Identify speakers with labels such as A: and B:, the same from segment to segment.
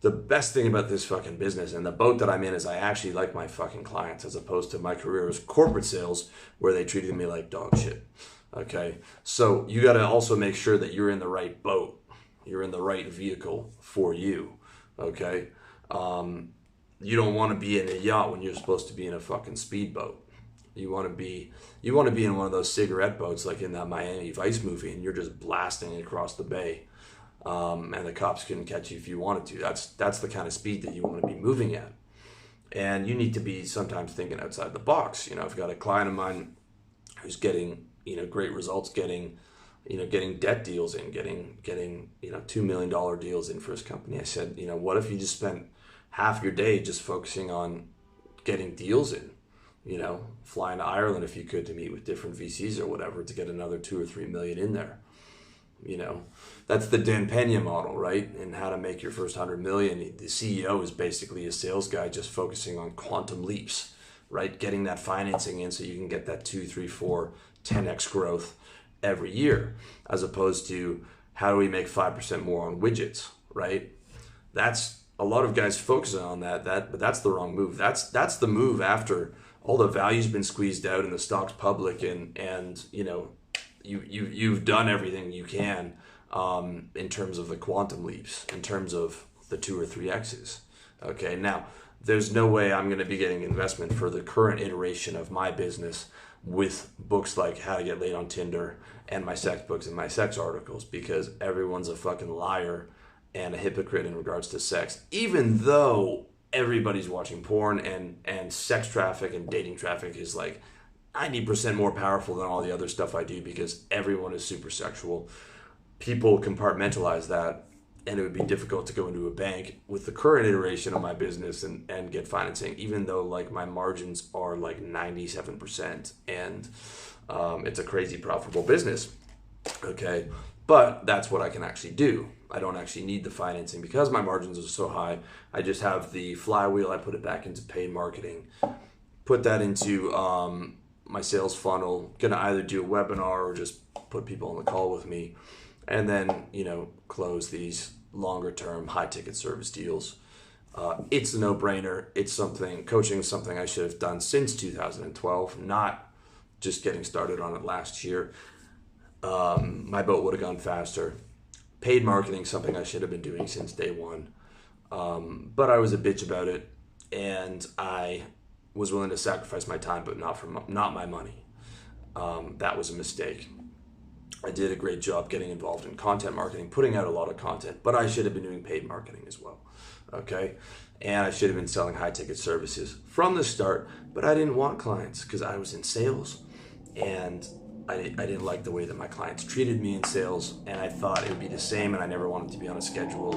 A: the best thing about this fucking business and the boat that I'm in is I actually like my fucking clients, as opposed to my career as corporate sales where they treated me like dog shit. Okay, so you got to also make sure that you're in the right boat, you're in the right vehicle for you. Okay, you don't want to be in a yacht when you're supposed to be in a fucking speedboat. You want to be in one of those cigarette boats like in that Miami Vice movie, and you're just blasting across the bay, and the cops couldn't catch you if you wanted to. That's the kind of speed that you want to be moving at, and you need to be sometimes thinking outside the box. You know, I've got a client of mine who's getting great results, getting debt deals in, getting $2 million deals in for his company. I said, what if you just spent half your day just focusing on getting deals in? Flying to Ireland if you could to meet with different VCs or whatever to get another 2 or 3 million in there. That's the Dan Pena model, right? And how to make your first 100 million. The CEO is basically a sales guy just focusing on quantum leaps, right? Getting that financing in so you can get that 2, 3, 4, 10x growth every year, as opposed to how do we make 5% more on widgets, right? That's a lot of guys focusing on that, but that's the wrong move. That's the move after all the value's been squeezed out and the stock's public, and you've done everything you can in terms of the quantum leaps, in terms of the 2 or 3x's. Okay, now there's no way I'm going to be getting investment for the current iteration of my business with books like How to Get Laid on Tinder and my sex books and my sex articles, because everyone's a fucking liar and a hypocrite in regards to sex, even though everybody's watching porn, and sex traffic and dating traffic is like 90% more powerful than all the other stuff I do, because everyone is super sexual. People compartmentalize that, and it would be difficult to go into a bank with the current iteration of my business and get financing, even though like my margins are like 97% and it's a crazy profitable business. Okay, but that's what I can actually do. I don't actually need the financing because my margins are so high. I just have the flywheel. I put it back into paid marketing, put that into my sales funnel, gonna either do a webinar or just put people on the call with me, and then close these longer term high ticket service deals. It's a no-brainer. Coaching is something I should have done since 2012, not just getting started on it last year. My boat would have gone faster. Paid marketing, something I should have been doing since day one. But I was a bitch about it, and I was willing to sacrifice my time, but not my money. That was a mistake. I did a great job getting involved in content marketing, putting out a lot of content, but I should have been doing paid marketing as well. Okay, and I should have been selling high ticket services from the start, but I didn't want clients because I was in sales, and I didn't like the way that my clients treated me in sales, and I thought it would be the same, and I never wanted to be on a schedule.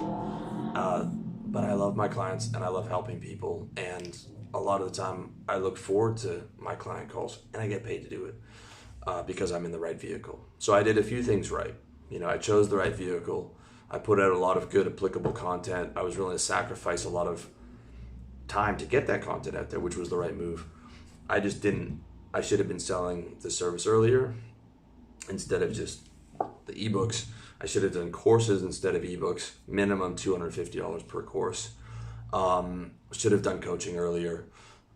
A: But I love my clients, and I love helping people, and a lot of the time I look forward to my client calls, and I get paid to do it because I'm in the right vehicle. So I did a few things right. I chose the right vehicle. I put out a lot of good applicable content. I was willing to sacrifice a lot of time to get that content out there, which was the right move. I just didn't. I should have been selling the service earlier instead of just the ebooks. I should have done courses instead of ebooks, minimum $250 per course. Should have done coaching earlier,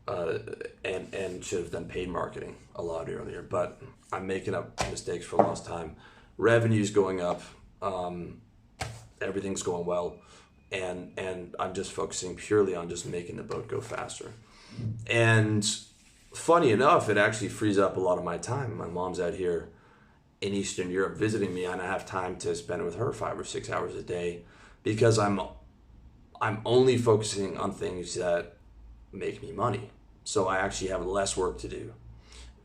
A: and should have done paid marketing a lot earlier. But I'm making up mistakes for lost time. Revenue's going up, everything's going well, and I'm just focusing purely on just making the boat go faster. And funny enough, it actually frees up a lot of my time. My mom's out here in Eastern Europe visiting me, and I have time to spend with her 5 or 6 hours a day because I'm only focusing on things that make me money. So I actually have less work to do.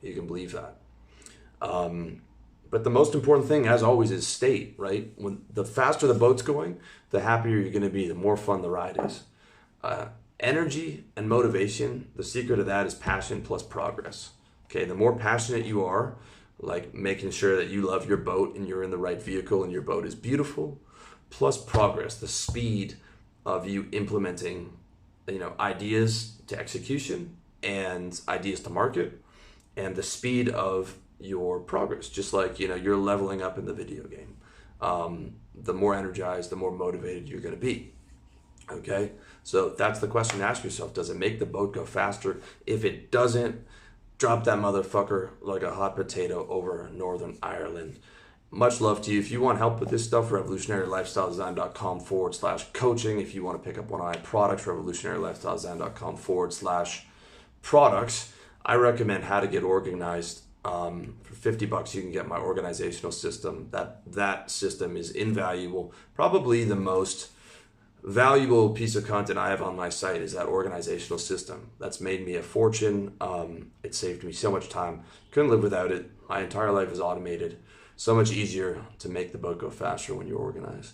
A: You can believe that. But the most important thing, as always, is state, right? When the faster the boat's going, the happier you're going to be, the more fun the ride is. Energy and motivation, the secret of that is passion plus progress. Okay, the more passionate you are, like making sure that you love your boat and you're in the right vehicle and your boat is beautiful, plus progress, the speed of you implementing, ideas to execution and ideas to market, and the speed of your progress, just like, you're leveling up in the video game. The more energized, the more motivated you're going to be. Okay, so that's the question to ask yourself. Does it make the boat go faster? If it doesn't, drop that motherfucker like a hot potato over Northern Ireland. Much love to you. If you want help with this stuff, revolutionarylifestyledesign.com/coaching. If you want to pick up one of my products, revolutionarylifestyledesign.com/products. I recommend How to Get Organized. For $50, you can get my organizational system. That system is invaluable. Probably the most valuable piece of content I have on my site is that organizational system. That's made me a fortune. It saved me so much time. Couldn't live without it. My entire life is automated. So much easier to make the boat go faster when you're organized.